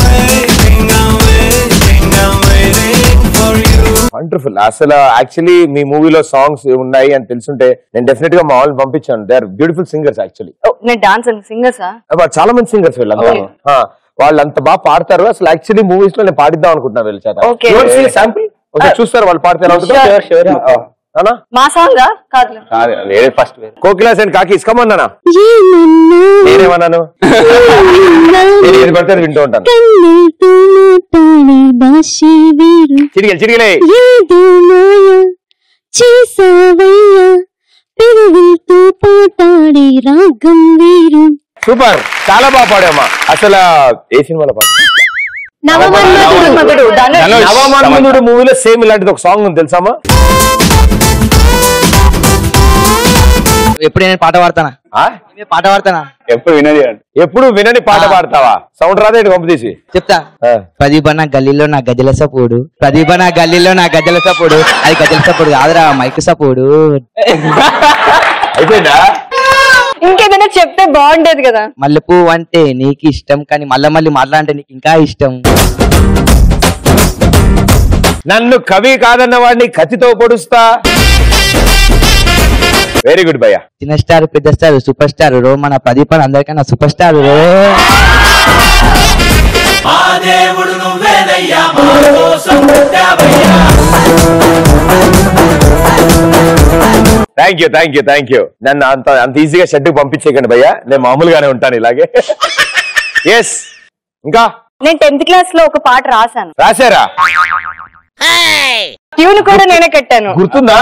వండర్ఫుల్. అసలు యాక్చువల్లీ మీ మూవీలో సాంగ్స్ ఉన్నాయి అని తెలుసుంటే నేను డెఫినెట్ గా మా వాళ్ళు పంపించాను. They are beautiful singers actually. నేను డాన్స్ అండ్ సింగర్సా? చాలా మంది సింగర్స్ వీళ్ళంతా. వాళ్ళు అంత బాగా పాడతారు. అసలు యాక్చువల్లీ మూవీస్ లో నేను పాడిద్దాం అనుకుంటున్నా వీళ్ళ చేత. శాంపుల్ చూస్తారు వాళ్ళు పాడితే. మా సాంగ్ కాదు ఫస్ట్ కోకిలాస్ అండ్ కాకీస్ కమన్నానా? నేనేమన్నాను? నేను ఏది పడితే వింటూ ఉంటాను. చిరిగలు చిరిగలే సూపర్. చాలా బాగా పాడామా. అసలు ఏ సినిమాలో పాడు? నవమన్మధుడు మూవీలో సేమ్ ఇలాంటిది ఒక సాంగ్ ఉంది తెలుసామా? ఎప్పుడు నేను పాట పాడతానా? పాట పాడతానా? ఎప్పుడు వినని పాట పాడతావా? సౌండ్ రాదే పంపు తీసి చెప్తా. ప్రదీప నా గల్లీలో నా గజల సపోడు, ప్రదీప నా గల్లీలో నా గజల సపోడు. అది గజల సపోడు కాదురా, మైక్ సపోడు. అయిపోయిందా? ఇంకేదైనా చెప్తే బాగుండేది కదా. మల్లెపూ అంటే నీకు ఇష్టం, కానీ మళ్ళీ మాట్లాడంటే నీకు ఇంకా ఇష్టం. నన్ను కవి కాదన్న వాడిని కత్తితో పొడుస్తా. వెరీ గుడ్ భయ్యా. చిన్న స్టార్, పెద్ద స్టార్, సూపర్ స్టార్ రో. మన ప్రదీప్ అందరికన్నా సూపర్ స్టార్ రో. Thank you thank you thank you. నన్ను అంత ఈజీగా షెడ్ పంపించేయకండి భయ్యా. నేను మామూలుగానే ఉంటాను ఇలాగే. ఎస్. ఇంకా నేను 10th క్లాస్ లో ఒక పాట రాశాను. రాశారా? ట్యూన్ కూడా నేనే కట్టాను. గుర్తుందా?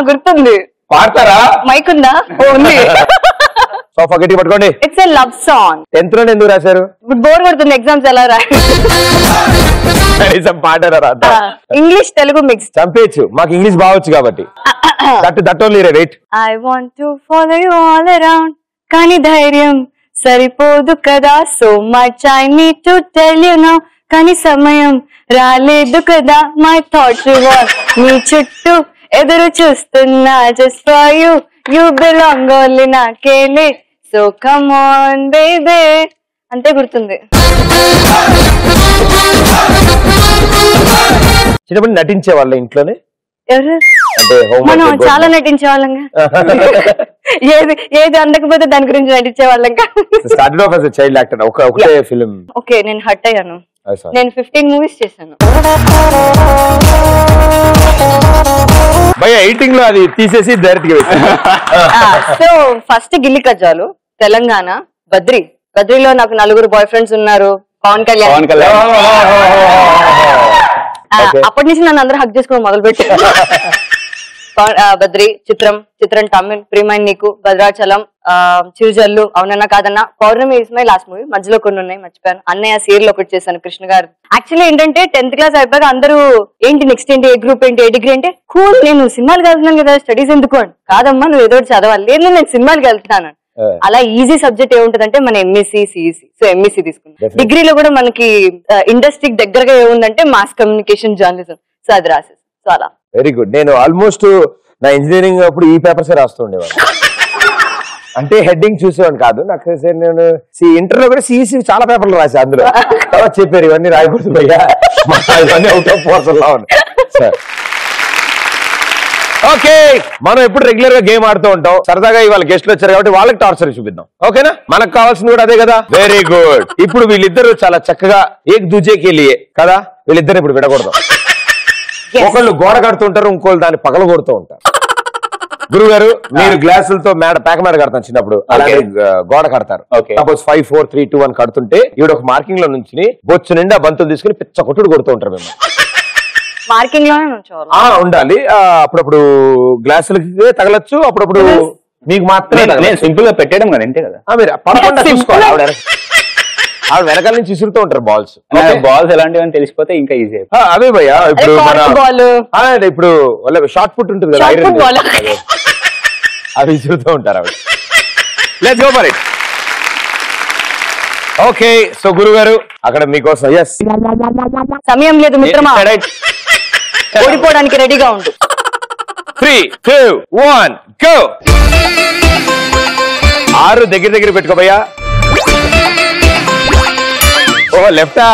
గుర్తుంది. పాడతారా? మైక్ ఉందా? ఉంది. సోఫా గట్టి పట్టుకోండి. It's a love song. 10th లో ఎందుకు రాశారు? బోర్ కొడుతుంది. ఎగ్జామ్స్ ఎలా రా? పాడారా? English Telugu mix. చంపేయచ్చు. మాకు ఇంగ్లీష్ బావచ్చు కాబట్టి. That only wait. I want to follow you all around, కానీ ధైర్యం సరిపోదు కదా. So much I need to tell you now, కానీ సమయం రాలేదు కదా. మై థాట్స్ రివాల్వ్ నీ చుట్టూ ఎదురు చూస్తున్నా. Just for you, you belong only నాకేలే. So come on baby. అంతే గుర్తుంది. చిన్నప్పుడు నటించే వాళ్ళ ఇంట్లోనే? ఎవరు? మనం చాలా నటించే వాళ్ళంగా. ఏది అందకపోతే దాని గురించి నటించే వాళ్ళంగా. Child actor. ఒకటే ఫిలిం. ఓకే, నేను హట్ అయ్యాను. నేను 15 మూవీస్ చేశాను. భయ్యా ఎడిటింగ్ లో అది తీసేసి డైరెక్ట్ గా. సో ఫస్ట్ గిల్లి కజ్జాలు, తెలంగాణ, బద్రీలో నాకు 4 బాయ్ ఫ్రెండ్స్ ఉన్నారు. పవన్ కళ్యాణ్. అప్పటి నుంచి నన్ను అందరూ హక్ చేసుకోవడం మొదలు పెట్టారు. బద్రి, చిత్రం తమిళ్, ప్రియమైన నీకు, భద్రాచలం, చిరుజల్లు, అవునన్నా కాదన్నా, పౌర్ణమి ఇస్ మై లాస్ట్ మూవీ. మధ్యలో కొన్ని ఉన్నాయి, మర్చిపోయాను. అన్నయ్య సీరియల్ ఒకటి చేశాను కృష్ణ గారు. యాక్చువల్లీ ఏంటంటే 10th క్లాస్ అయిపోయాక అందరూ ఏంటి నెక్స్ట్ ఏంటి, ఏ గ్రూప్ ఏంటి, ఏ డిగ్రీ అంటే, కూల్ నేను సినిమాలకు వెళ్తున్నాను కదా, స్టడీస్ ఎందుకు అని. కాదమ్మా నువ్వు ఏదో చదవాలి. లేదు నేను సినిమాలకు వెళ్తున్నాను. అలా ఈజీ సబ్జెక్ట్ ఏముంటదంటే మన ఎంఎస్సి, సిఈసి. సో ఎంఎస్సి తీసుకున్నాం. డిగ్రీలో కూడా మనకి ఇండస్ట్రీకి దగ్గరగా ఏముందంటే మాస్ కమ్యూనికేషన్, జర్నలిజం. సో అది రాసేసి. సో అలా వెరీ గుడ్. నేను ఆల్మోస్ట్ నా ఇంజనీరింగ్ అప్పుడు ఈ పేపర్స్ రాస్తుండేవాడు. అంటే హెడ్డింగ్ చూసేవాడు కాదు. నాకు నేను ఇంటర్లో కూడా సిఈసి చాలా పేపర్లు రాశా. అందులో తర్వాత చెప్పారు ఇవన్నీ రాయకూడదు భయ్యా, ఇవన్నీ అవుట్ ఆఫ్ పోర్షన్ లా ఉన్నాయి. సార్ ఓకే, మనం ఎప్పుడు రెగ్యులర్ గా గేమ్ ఆడుతూ ఉంటాం. సరదాగా ఇవాళ గెస్ట్లు వచ్చారు కాబట్టి వాళ్ళకి టార్చర్ చూపిద్దాం. ఓకేనా? మనకు కావాల్సింది కూడా అదే కదా. Very good. ఇప్పుడు వీళ్ళిద్దరు చాలా చక్కగా ఏక్ దూజేకి వెళ్ళియే కదా, వీళ్ళిద్దరు ఇప్పుడు విడకూడదు. ఒకళ్ళు గోడ కడుతుంటారు, ఇంకోళ్ళు దాన్ని పగల కొడుతూ ఉంటారు. గురువు గారు, మీరు గ్లాసులతో పేక మేడ కడతాం చిన్నప్పుడు, అలాగే గోడ కడతారు. సపోజ్ 5 4 3 2 1 కడుతుంటే ఈవిడ ఒక మార్కింగ్ లో నుంచి బొచ్చు నిండా బంతులు తీసుకుని పిచ్చ కొట్టుడు కొడుతూ ఉంటారు. మేము మార్కింగ్ లోనే ఉండాలి. అప్పుడప్పుడు గ్లాసులకి తగలచ్చు, అప్పుడప్పుడు మీకు మాత్రమే సింపుల్ గా పెట్టడం కదా, అంతే కదా. మీరు పడకుండా చూసుకోవాలి. ఆవిడ వెనకాల నుంచి విసురుతూ ఉంటారు బాల్స్. బాల్స్ ఎలాంటివి తెలిసిపోతే ఇంకా ఈజీ. అవే భయ్యా, ఇప్పుడు ఇప్పుడు షార్ట్ ఫుట్ ఉంటుంది కదా, అవి విసురుతూ ఉంటారు ఆవిడ. Let's go for it. Okay, so గురువు గారు అక్కడ మీకోసం సమయం లేదు మిత్రమా, ఓడిపోవడానికి రెడీగా ఉండు. 3 2 1 గో. 6 దగ్గర పెట్టుకోబోయా. ఓ లెఫ్టా?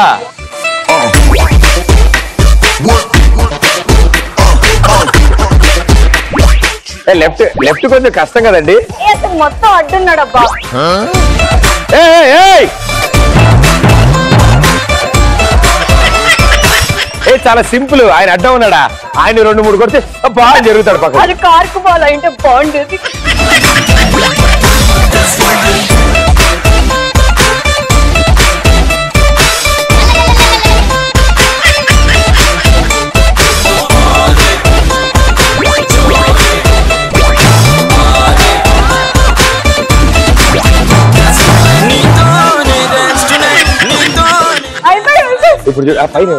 లెఫ్ట్ కొంచెం కష్టం కదండి. మొత్తం అడ్డున్నాడు అబ్బా. చాలా సింపుల్. ఆయన అడ్డం ఉన్నాడా, ఆయన 2 3 కొడితే బాగా జరుగుతాడు పక్కన. అది కార్కు బాల్ అంటే బాగుండేది. ఇప్పుడు పైన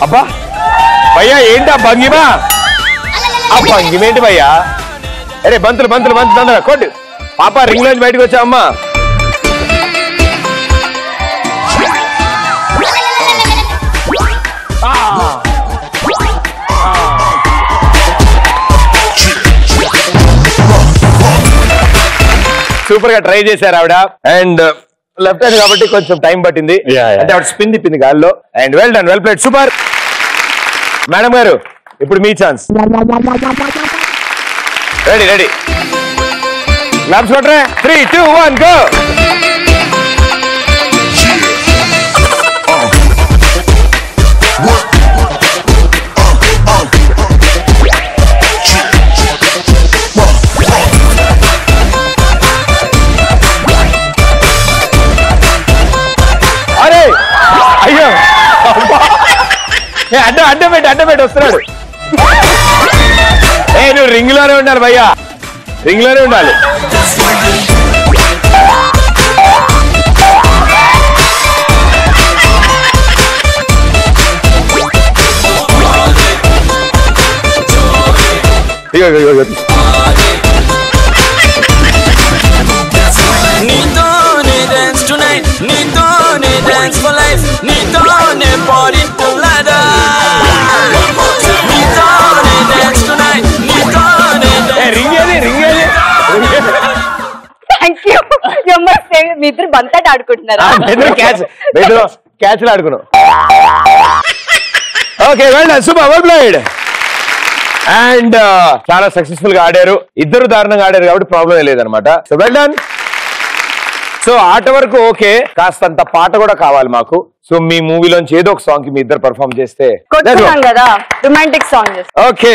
అబ్బా భయ్యా, ఏంటి ఆ భంగిమా? ఆ భంగిమేంటి భయ్యా? అరే బంతులు తొందరగా కొట్టు. పాప రింగ్ లోంచి బయటకు వచ్చావమ్మా. సూపర్ గా ట్రై చేశారు ఆవిడ. అండ్ లెఫ్ట్ హ్యాండ్ కాబట్టి కొంచెం టైం పట్టింది, అంటే ఆవిడ స్పిన్ తిప్పింది గాల్లో. And well done, well played, super. Madam గారు, ఇప్పుడు మీ ఛాన్స్. రెడీ క్లాప్స్ కొట్టరే. 3 2 1 గో. అరే అయ్యో, అడ్డం పెట్టి వస్తున్నాడు. నువ్వు రింగ్ లోనే ఉండాలి భయ్యా, రింగ్ లోనే ఉండాలి. మీ ఇద్దరు బంతాట ఆడుకుంటున్నారా? క్యాచ్ ఆడుకున్నాం. Okay, well done, super, well played. And చాలా సక్సెస్ఫుల్ గా ఆడారు. ఇద్దరు దారుణంగా ఆడారు కాబట్టి ప్రాబ్లం లేదనమాట. So well done. సో ఆట వరకు ఓకే, కాస్తంత పాట కూడా కావాలి మాకు. సో మీ మూవీలోంచి ఏదో ఒక సాంగ్ కి మీ ఇద్దరు పర్ఫార్మ్ చేస్తే కదా, రొమాంటిక్ సాంగ్. ఓకే.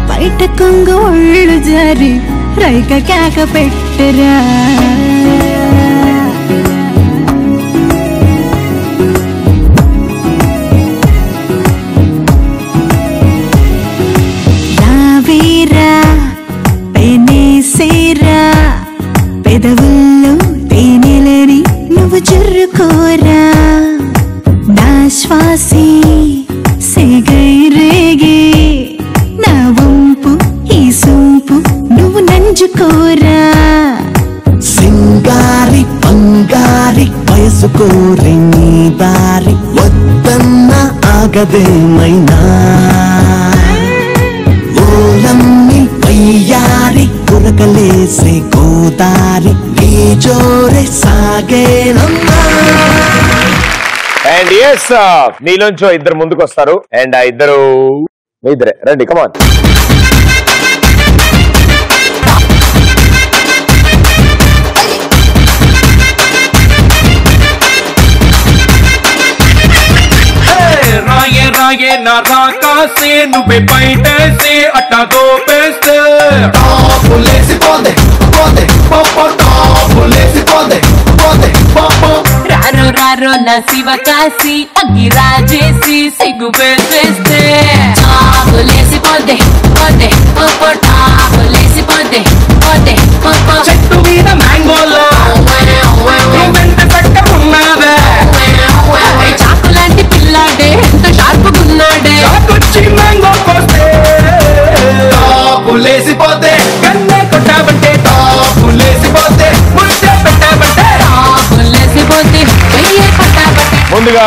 బయట కొంగు ఒళ్ళు జారి రైక కేక పెట్టరా, రావేరా పెనేసేరా, పెదవుల్లో తేనెలని నువ్వు చుర్రుకోరా, నా చేసుకోరి నీ దారి వద్దన్న ఆగదేమైనా ఓలమ్మి వయ్యారి ఉరకలేసే గోదారి నీ జోరే సాగేనమ్మా. అండ్ ఎస్ మీలోంచో ఇద్దరు ముందుకు వస్తారు అండ్ ఆ ఇద్దరు మీ ఇద్దరే రండి కమాన్. రాయే రాయే నా రాకాసే నువ్వే బయటేసే అట్టా దోపేస్తే టాపులేసి పోదే పోదే పాప టాపులేసి పోదే పోదే పాప రారో రారో నా శివ కాసి అగ్గి రాజేసి సిగ్గు పెట్టేస్తే టాపులేసి పోదే పోదే పాప టాపులేసి పోదే పోదే పాప చెట్టు మీద మ్యాంగోలా వెంట పట్ట ఉన్నావే చాకులాంటి పిల్లాడే ఎంత షార్పుగున్నాడే చాకొచ్చి మ్యాంగో కోస్తే టాపులేసిపోతే కన్నే కొట్టాబంటే టాపులేసిపోతే ముద్దే పెట్టాబంటే టాపులేసిపోతే వెయ్యే కొట్టాబంటే. ముందుగా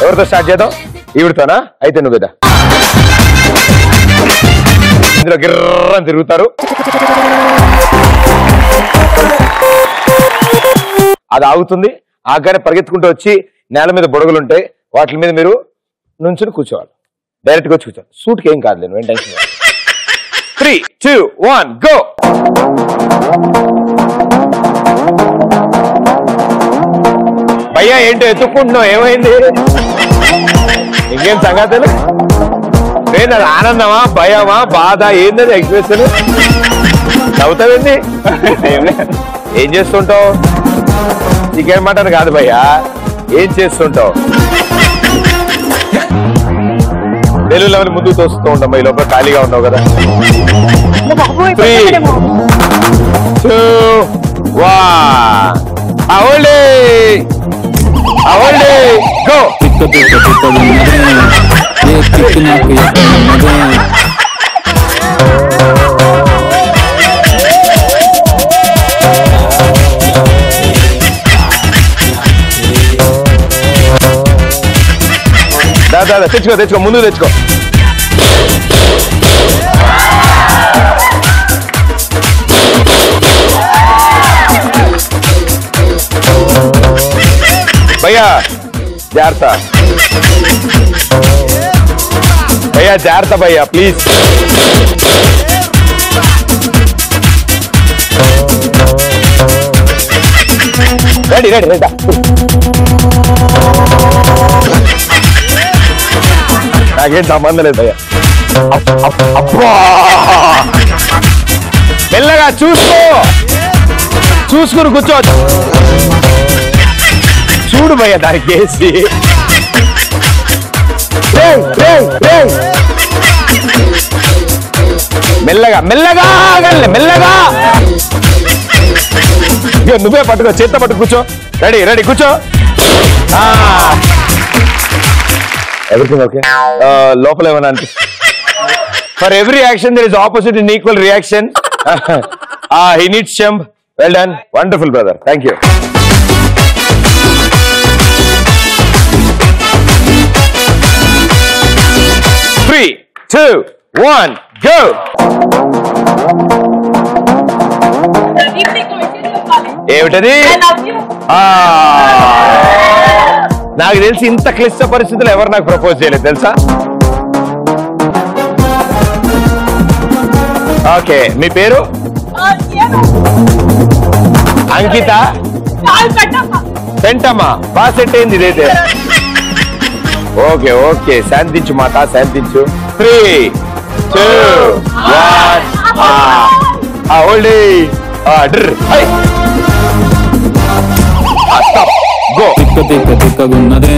ఎవరితో స్టార్ట్ చేద్దాం? ఈవిడతోనా? అయితే నువ్వు కదా ఇందులో గిర్రని తిరుగుతారు. అది ఆగుతుంది, ఆగానే పరిగెత్తుకుంటూ వచ్చి నేల మీద బొడగలుంటాయి, వాటి మీద మీరు నుంచుని కూర్చోవాలి. డైరెక్ట్ గా వచ్చి కూర్చోవాలి. సూట్కి ఏం కాదు, నేను టెన్షన్. 3, 2, 1 గో. భయ్యా ఏంటో ఎత్తుక్కుంటున్నావు, ఏమైంది? ఇంకేం సంగతులు? నేను అది ఆనందమా, భయమా, బాధ, ఏందని ఎక్స్ప్రెషన్? నవ్వుతావేంది? ఏం చేస్తుంటావు? చికెన్ మటన్ కాదు భయ్యా, ఏం చేస్తుంటావు? తెలుగులో ముందుకు తోస్తూ ఉంటాం, ఈ లోపల ఖాళీగా ఉన్నావు కదా. 3, 2, 1 అవోల్డే అవోల్డే గో. దాదా తెచ్చుకో తెచ్చుకో, ముందు తెచ్చుకో. భయ్యా జాగ్రత్త, భయ్యా జాగ్రత్త, భయ్యా ప్లీజ్. Ready ready ready. నాకేం సంబంధం లేదు భయ్యా. అబ్బా మెల్లగా చూసుకో, చూసుకుని కూర్చో. చూడు భయ్యా దానికి వేసి. మెల్లగా మెల్లగా మెల్లగా. నువ్వే పట్టుకో, చేత్తో పట్టుకు కూర్చో. రెడీ రెడీ కూర్చో. Everything okay? లోపల ఏమన్నా అనిపిస్తుంది? For every action there is opposite in equal reaction. He needs jump. Well done, wonderful brother, thank you. Three, 2, 1 go. ఏమిటది? నాకు తెలిసి ఇంత క్లిష్ట పరిస్థితులు ఎవరు నాకు ప్రపోజ్ చేయలేదు తెలుసా? ఓకే, మీ పేరు? అంకిత పెంటమ్మా. బాగా సెట్ అయింది ఇదైతే. ఓకే ఓకే, శాంతించు మాట, శాంతించు. 3, 2, 1 ఓల్డీ గో. తిక్కగున్నదే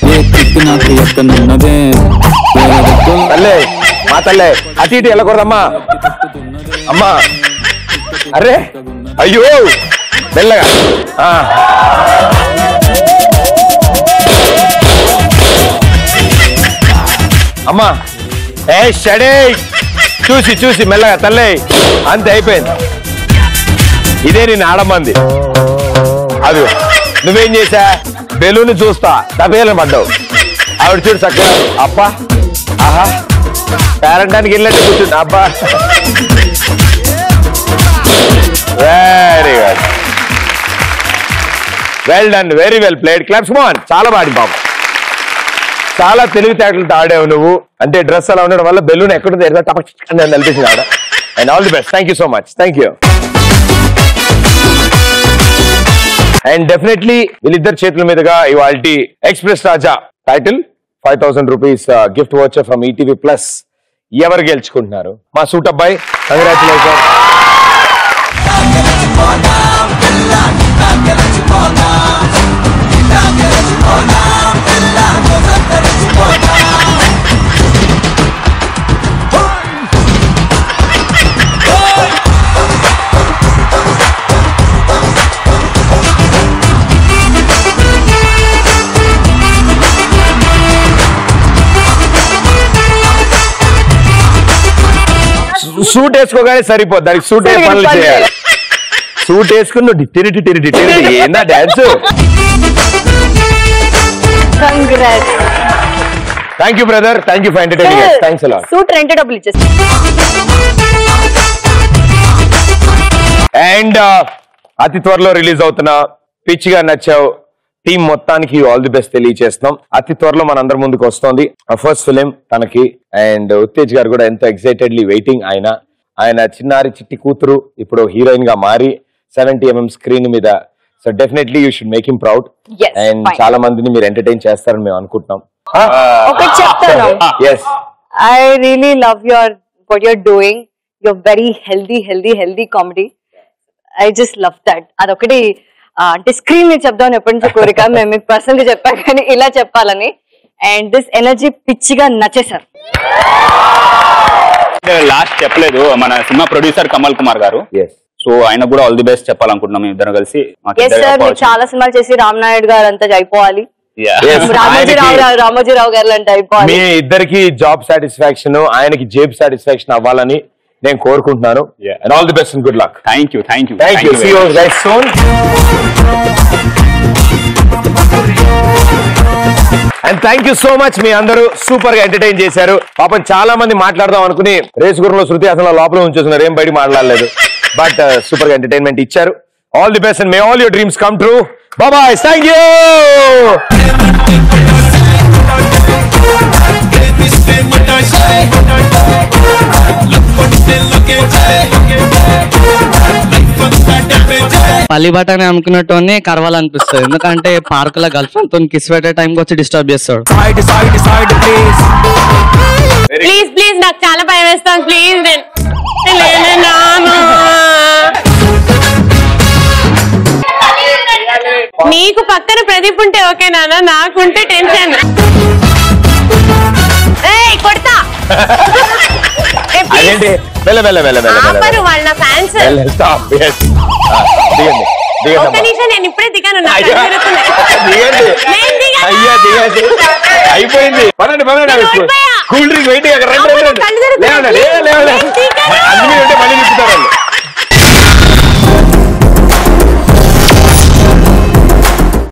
ఏ తిక్కు నాకు ఎక్కనున్నదే. తల్లే మా తల్లే, అటు ఇటు వెళ్ళకూడదమ్మా. అమ్మా అరే అయ్యో మెల్లగా. అమ్మా ఏ షడే, చూసి చూసి మెల్లగా తల్లే. అంతే అయిపోయింది. ఇదే నేను ఆడమంది. అది నువ్వేం చేసా బెలూన్ చూస్తా తప్పేయాలని పడ్డావు. ఆవిడ చూడు చక్కగా అబ్బా ఆహా పేరంటానికి వెళ్ళినట్టు కూర్చుంది. అబ్బా very good, well done, very well played. Claps మోన్. చాలా బాడి బాబు, చాలా తెలివితేటలతో ఆడావు నువ్వు. అంటే డ్రెస్ అలా ఉండడం వల్ల బెలూన్ ఎక్కడ నలిపించింది ఆడ. And all the best. Thank you so much. Thank you. And definitely వీళ్ళిద్దరు చేతుల మీదుగా ఇవాళ express Raja title 5,000 rupees gift voucher from ETV plus ఎవరు గెలుచుకుంటున్నారు? మా సూట్ అబ్బాయి. కంగ్రాచులేషన్. సూట్ వేసుకోగానే సరిపోద్ది, దానికి సూట్ ఏ పనులు చేయాలి. సూట్ వేసుకుని నువ్వు తిరిగి ఏందా dance? Thank you brother, thank you for entertaining. Thanks అలా. సూట్ రెంట్ డబ్బులు ఇచ్చేసి. అండ్ అతి త్వరలో రిలీజ్ అవుతున్న పిచ్చిగా నచ్చావు టీం మొత్తానికి ఆల్ ది బెస్ట్ తెలియజేస్తున్నాం. అతి త్వరలో మనందరి ముందుకు వస్తుంది ఫస్ట్ ఫిలిం తనకి. అండ్ ఉత్తేజ్ గారు కూడా ఎంతో ఎక్సైటెడ్లీ వెయిటింగ్. ఆయన చిన్నారి చిట్టి కూతురు ఇప్పుడు హీరోయిన్ గా మారి 70mm స్క్రీన్ మీద. So definitely you should make him proud. And చాలా మందిని మీరు ఎంటర్టైన్ చేస్తారని మేము అనుకుంటున్నాం. ఒకటి చెప్తాను, I really love your what you're doing. Your very healthy comedy. I just love that. అదొకటి అంటే స్క్రీన్ మీద చెప్దామని ఎప్పటి నుంచో కోరిక. మేము మీకు పర్సనల్ గా చెప్పాను కానీ ఇలా చెప్పాలని. అండ్ దిస్ ఎనర్జీ పిచ్చిగా నచ్చేసారు. లాస్ట్ చెప్పలేదు మన సినిమా ప్రొడ్యూసర్ కమల్ కుమార్ గారు. సో ఆయన కూడా ఆల్ ది బెస్ట్ చెప్పాలనుకుంటున్నాం ఇద్దరు కలిసి. చాలా సినిమాలు చేసి రామ్ నాయుడు గారు అంతా అయిపోవాలి, రామోజీరావు గారు అంటే అయిపోవాలి. మీ ఇద్దరికి జాబ్ సాటిస్ఫాక్షన్, ఆయనకి జేబ్ సాటిస్ఫాక్షన్ అవ్వాలని నేను కోరుకుంటున్నాను. And all the best and good luck. Thank you. See you guys soon. And thank you so much. మీ అందరూ సూపర్ గా ఎంటర్టైన్ చేశారు. పాపం చాలా మంది మాట్లాడదాం అనుకుని రేసుగురంలో శృతి హాసన్ లోపల ఉంచేస్తున్నారు, ఏం బయట మాట్లాడలేదు. బట్ సూపర్ గా ఎంటర్టైన్మెంట్ ఇచ్చారు. All the best and May all your dreams come true. By by. Thank you. పల్లి బఠానీ అనుకున్నట్టు కరవాలనిపిస్తుంది. ఎందుకంటే పార్క్ లో గర్ల్ ఫ్రెండ్ తో కిస్ పెట్టే టైంకి వచ్చి డిస్టర్బ్ చేస్తాడు. ప్లీజ్ నాకు చాలా భయం వేస్తాను. ప్లీజ్ నీకు పక్కన ప్రదీప్ ఉంటే ఓకే నాన్న, నాకుంటే టెన్షన్. కొడతా వాళ్ళ ఫ్యాన్స్. ఒక్క నిమిషం, నేను ఇప్పుడే దిగాను. అయిపోయింది. Cool drink wait.